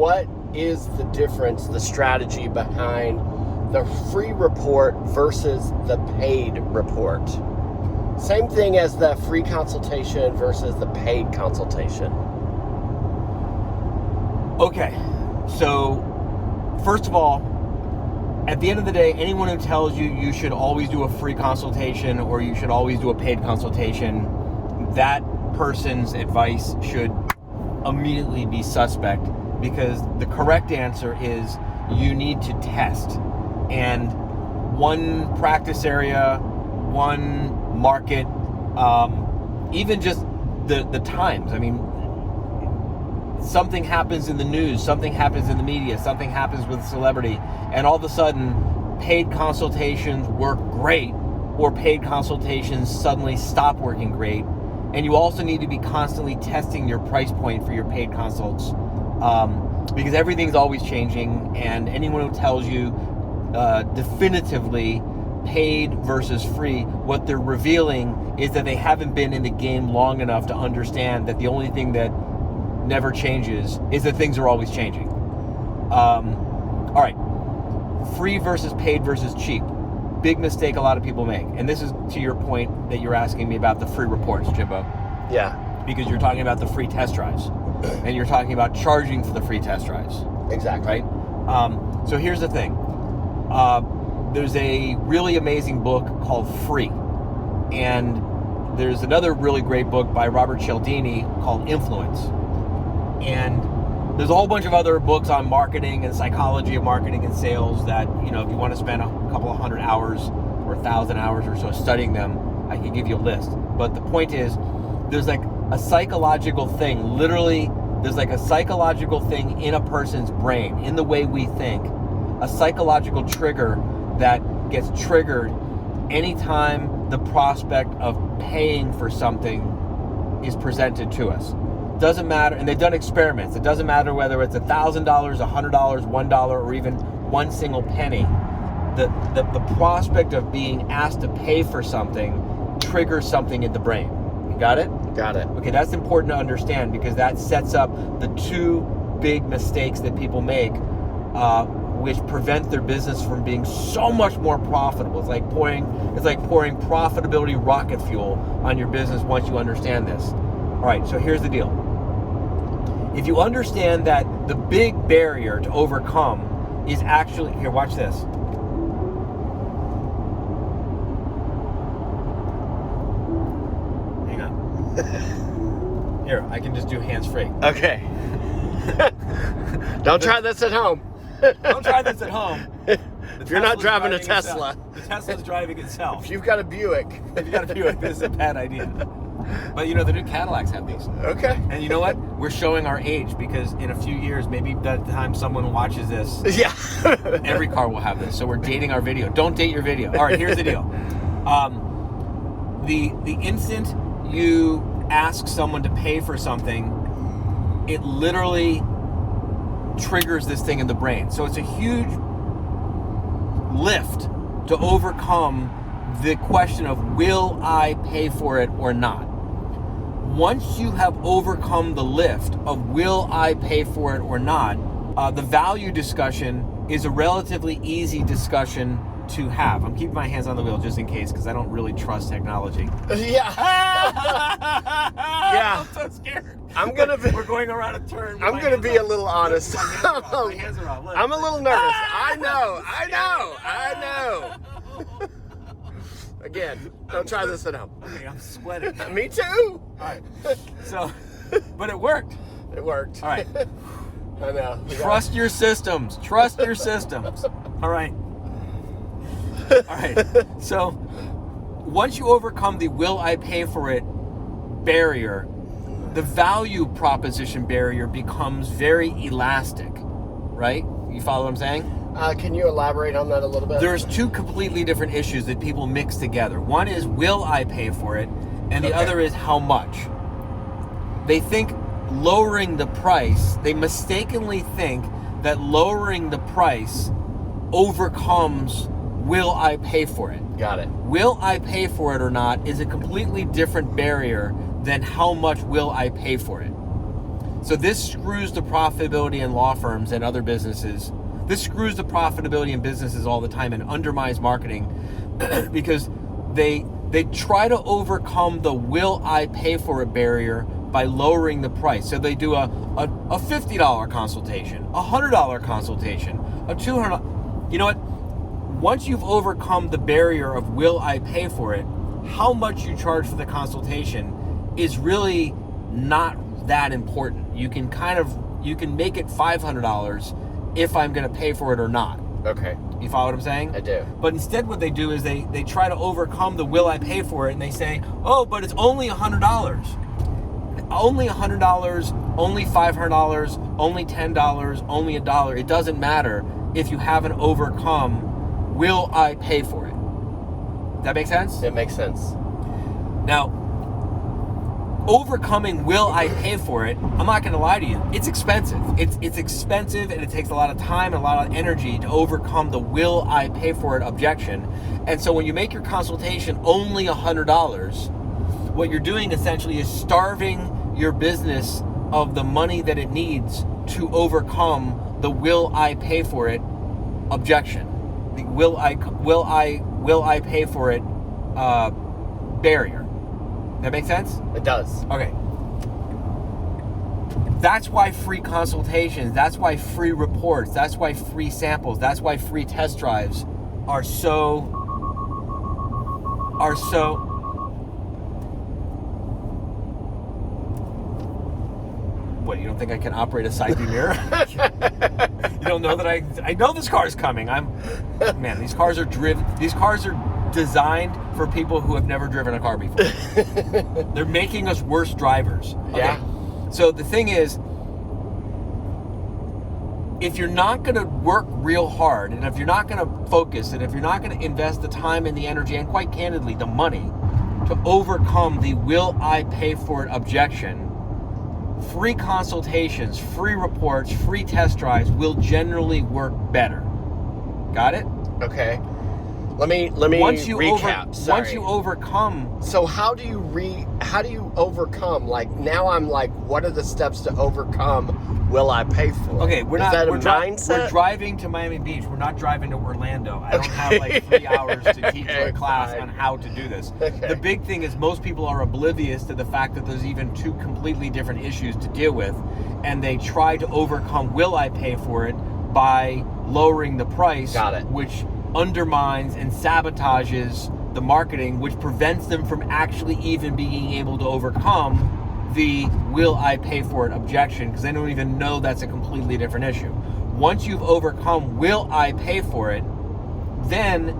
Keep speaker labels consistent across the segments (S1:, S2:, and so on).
S1: what is the difference, the strategy behind the free report versus the paid report? Same thing as the free consultation versus the paid consultation.
S2: Okay, so first of all, at the end of the day, anyone who tells you you should always do a free consultation or you should always do a paid consultation, that person's advice should immediately be suspect, because the correct answer is you need to test. And one practice area, one market, even just the times. I mean, something happens in the news, something happens in the media, something happens with a celebrity, and all of a sudden paid consultations work great, or paid consultations suddenly stop working great. And you also need to be constantly testing your price point for your paid consults, because everything's always changing, and anyone who tells you definitively paid versus free, what they're revealing is that they haven't been in the game long enough to understand that the only thing that never changes is that things are always changing. All right, free versus paid versus cheap. Big mistake a lot of people make. And this is to your point that you're asking me about the free reports, Jimbo.
S1: Yeah.
S2: Because you're talking about the free test drives. And you're talking about charging for the free test drives.
S1: Exactly.
S2: Right? So here's the thing. There's a really amazing book called Free. And there's another really great book by Robert Cialdini called Influence. And there's a whole bunch of other books on marketing and psychology of marketing and sales that, you know, if you want to spend a couple of 100 hours or 1,000 hours or so studying them, I can give you a list. But the point is, there's like a psychological thing, literally, there's like a psychological thing in a person's brain, in the way we think, a psychological trigger that gets triggered anytime the prospect of paying for something is presented to us. Doesn't matter, and they've done experiments. It doesn't matter whether it's $1,000, $100, $1, or even one single penny. The prospect of being asked to pay for something triggers something in the brain. You got it?
S1: Got it.
S2: Okay, that's important to understand, because that sets up the two big mistakes that people make, which prevent their business from being so much more profitable. It's like pouring profitability rocket fuel on your business once you understand this. All right, so here's the deal. If you understand that the big barrier to overcome is actually, here, watch this. Hang on. Here, I can just do hands-free.
S1: Okay. Don't try this at home.
S2: Don't try this at home.
S1: If you're not driving a Tesla.
S2: The Tesla's driving itself.
S1: If you've got a Buick.
S2: If you've got a Buick, this is a bad idea. But you know, the new Cadillacs have these.
S1: Okay.
S2: And you know what? We're showing our age, because in a few years, maybe by the time someone watches this,
S1: yeah,
S2: every car will have this. So we're dating our video. Don't date your video. All right, here's the deal. The instant you ask someone to pay for something, it literally triggers this thing in the brain. So it's a huge lift to overcome the question of, will I pay for it or not? Once you have overcome the lift of will I pay for it or not, the value discussion is a relatively easy discussion to have. I'm keeping my hands on the wheel just in case, because I don't really trust technology.
S1: Yeah. Yeah.
S2: I'm so scared. We're going around a turn.
S1: I'm going to be a little honest.
S2: My hands are off. Look.
S1: I'm a little nervous. I know. Again, don't try this at home.
S2: Okay, I'm sweating.
S1: Me too.
S2: All right. So, but it worked.
S1: It worked.
S2: All right.
S1: I know.
S2: Trust your systems. Trust your systems. All right. All right. So, once you overcome the will I pay for it barrier, the value proposition barrier becomes very elastic, right? You follow what I'm saying?
S1: Can you elaborate on that a little bit?
S2: There's two completely different issues that people mix together. One is, will I pay for it? And the other is, how much? They think lowering the price, they mistakenly think that lowering the price overcomes will I pay for it.
S1: Got it.
S2: Will I pay for it or not is a completely different barrier than how much will I pay for it. So this screws the profitability in law firms and other businesses. This screws the profitability in businesses all the time and undermines marketing because they try to overcome the will I pay for it barrier by lowering the price. So they do a $50 consultation, a $100 consultation, a $200. You know what? Once you've overcome the barrier of will I pay for it, how much you charge for the consultation is really not that important. You can make it $500 if I'm going to pay for it or not.
S1: Okay.
S2: You follow what I'm saying?
S1: I do.
S2: But instead what they do is they try to overcome the will I pay for it, and they say, oh, but it's only $100. Only $100, only $500, only $10, only $1. It doesn't matter if you haven't overcome will I pay for it. Does that make sense?
S1: It makes sense.
S2: Now, overcoming will I pay for it, I'm not going to lie to you, it's expensive. It's expensive, and it takes a lot of time and a lot of energy to overcome the will I pay for it objection. And so when you make your consultation only $100, what you're doing essentially is starving your business of the money that it needs to overcome the will I pay for it objection. The will I pay for it barrier. That make sense?
S1: It does.
S2: Okay. That's why free consultations, that's why free reports, that's why free samples, that's why free test drives are so what, you don't think I can operate a side view mirror? You don't know that I know this car is coming. Man, these cars are designed for people who have never driven a car before. They're making us worse drivers. Okay?
S1: Yeah.
S2: So the thing is, if you're not going to work real hard, and if you're not going to focus, and if you're not going to invest the time and the energy, and quite candidly, the money, to overcome the will I pay for it objection, free consultations, free reports, free test drives will generally work better. Got it?
S1: Okay. Let me recap. Sorry.
S2: Once you overcome.
S1: So how do you overcome? Like, now I'm like, what are the steps to overcome will I pay for?
S2: Okay,
S1: we're
S2: driving to Miami Beach. We're not driving to Orlando. I don't have like 3 hours to teach a class on how to do this.
S1: Okay.
S2: The big thing is most people are oblivious to the fact that there's even two completely different issues to deal with, and they try to overcome will I pay for it by lowering the price.
S1: Got it.
S2: Which undermines and sabotages the marketing, which prevents them from actually even being able to overcome the will I pay for it objection, because they don't even know that's a completely different issue. Once you've overcome will I pay for it, then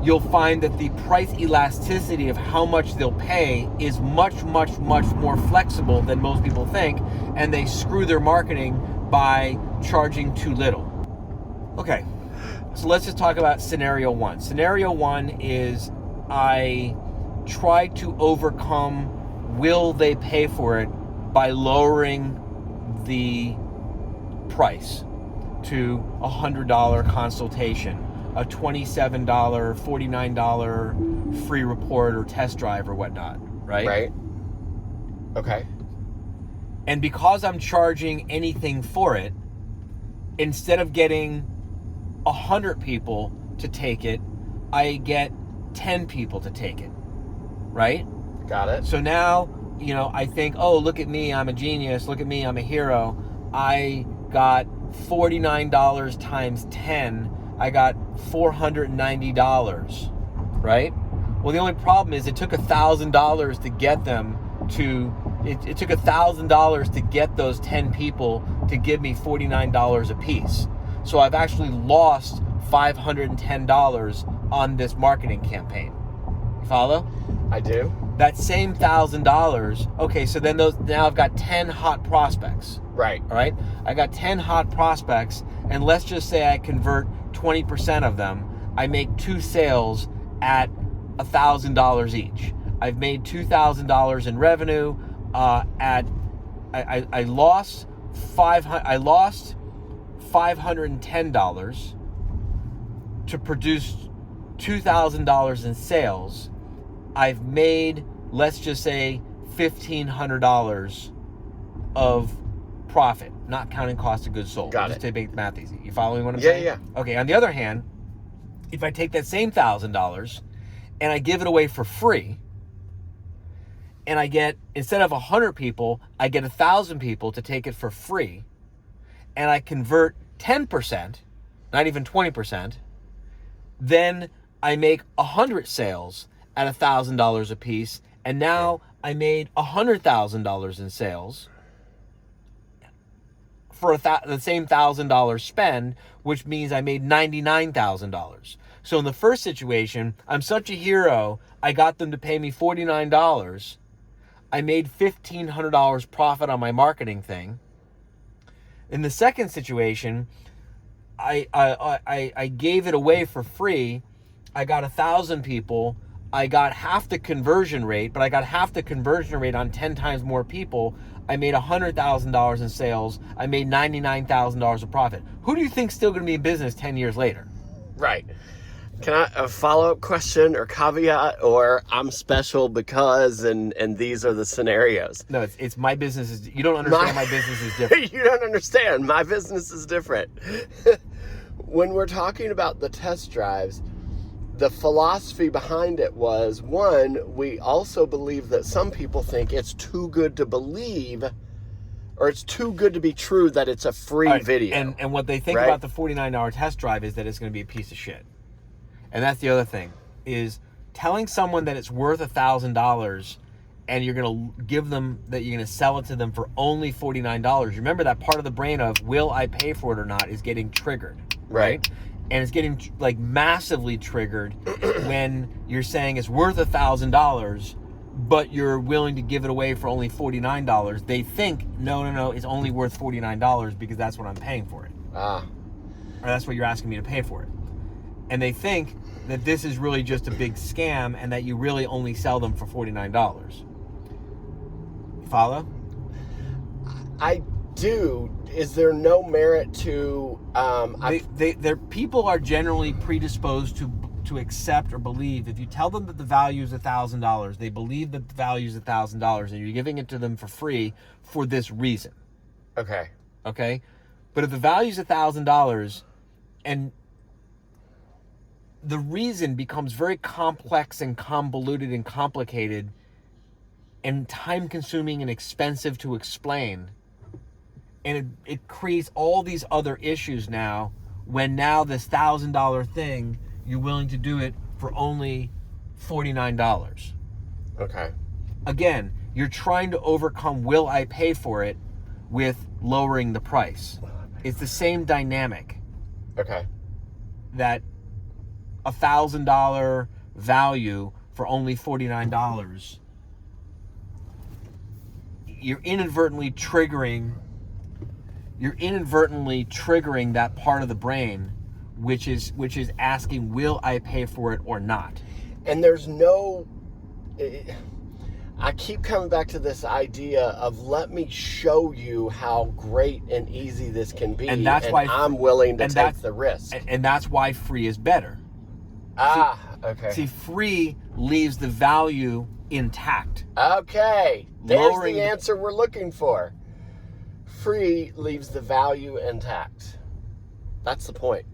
S2: you'll find that the price elasticity of how much they'll pay is much, much, much more flexible than most people think, and they screw their marketing by charging too little. Okay. So let's just talk about scenario one. Scenario one is I try to overcome will they pay for it by lowering the price to a $100 consultation, a $27, $49 free report or test drive or whatnot, right?
S1: Right. Okay.
S2: And because I'm charging anything for it, instead of getting 100 people to take it, I get 10 people to take it, right?
S1: Got it.
S2: So now, I think, oh, look at me, I'm a genius, look at me, I'm a hero. I got $49 times 10, I got $490, right? Well, the only problem is it took $1,000 to get them to, it took $1,000 to get those 10 people to give me $49 a piece. So I've actually lost $510 on this marketing campaign. You follow?
S1: I do.
S2: That same $1,000. Okay, so then now I've got 10 hot prospects.
S1: Right.
S2: All right. I got 10 hot prospects, and let's just say I convert 20% of them. I make 2 sales at $1,000 each. I've made $2,000 in revenue. I lost $510 to produce $2,000 in sales. I've made, let's just say, $1,500 of profit, not counting cost of goods sold.
S1: Got
S2: Just
S1: it.
S2: to make math easy. You following what I'm
S1: Yeah,
S2: saying?
S1: yeah.
S2: Okay, on the other hand, if I take that same $1,000 and I give it away for free, and I get, instead of 100 people, I get 1,000 people to take it for free, and I convert 10%, not even 20%, then I make 100 sales at $1,000 a piece, and now I made $100,000 in sales for the same $1,000 spend, which means I made $99,000. So in the first situation, I'm such a hero, I got them to pay me $49. I made $1,500 profit on my marketing thing. In the second situation, I gave it away for free. I got 1,000 people. I got half the conversion rate, but I got half the conversion rate on 10 times more people. I made $100,000 in sales. I made $99,000 of profit. Who do you think's still going to be in business 10 years later?
S1: Right. Can I a follow-up question or caveat, or I'm special because and these are the scenarios?
S2: No, it's my business is, you don't understand my business is different.
S1: You don't understand. My business is different. When we're talking about the test drives, the philosophy behind it was, one, we also believe that some people think it's too good to believe, or it's too good to be true that it's a free video.
S2: And what they think
S1: right?
S2: about the $49 test drive is that it's going to be a piece of shit. And that's the other thing, is telling someone that it's worth $1,000 and you're going to give them, that you're going to sell it to them for only $49. Remember that part of the brain of, will I pay for it or not, is getting triggered, right? And it's getting like massively triggered when you're saying it's worth $1,000, but you're willing to give it away for only $49. They think, no, it's only worth $49 because that's what I'm paying for it. Or that's what you're asking me to pay for it. And they think that this is really just a big scam and that you really only sell them for $49. Follow?
S1: I do. Is there no merit to...
S2: Their people are generally predisposed to accept or believe. If you tell them that the value is $1,000, they believe that the value is $1,000 and you're giving it to them for free for this reason.
S1: Okay.
S2: But if the value is $1,000 and the reason becomes very complex and convoluted and complicated and time-consuming and expensive to explain, and it creates all these other issues now, when now this $1,000 thing, you're willing to do it for only $49.
S1: Okay.
S2: Again, you're trying to overcome will I pay for it with lowering the price. It's the same dynamic.
S1: Okay.
S2: That $1,000 value for only $49, you're inadvertently triggering that part of the brain which is asking, will I pay for it or not?
S1: And there's no... I keep coming back to this idea of, let me show you how great and easy this can be, and why I'm willing to take the risk.
S2: And that's why free is better.
S1: Okay.
S2: See, free leaves the value intact.
S1: Okay. There's the answer we're looking for. Free leaves the value intact. That's the point.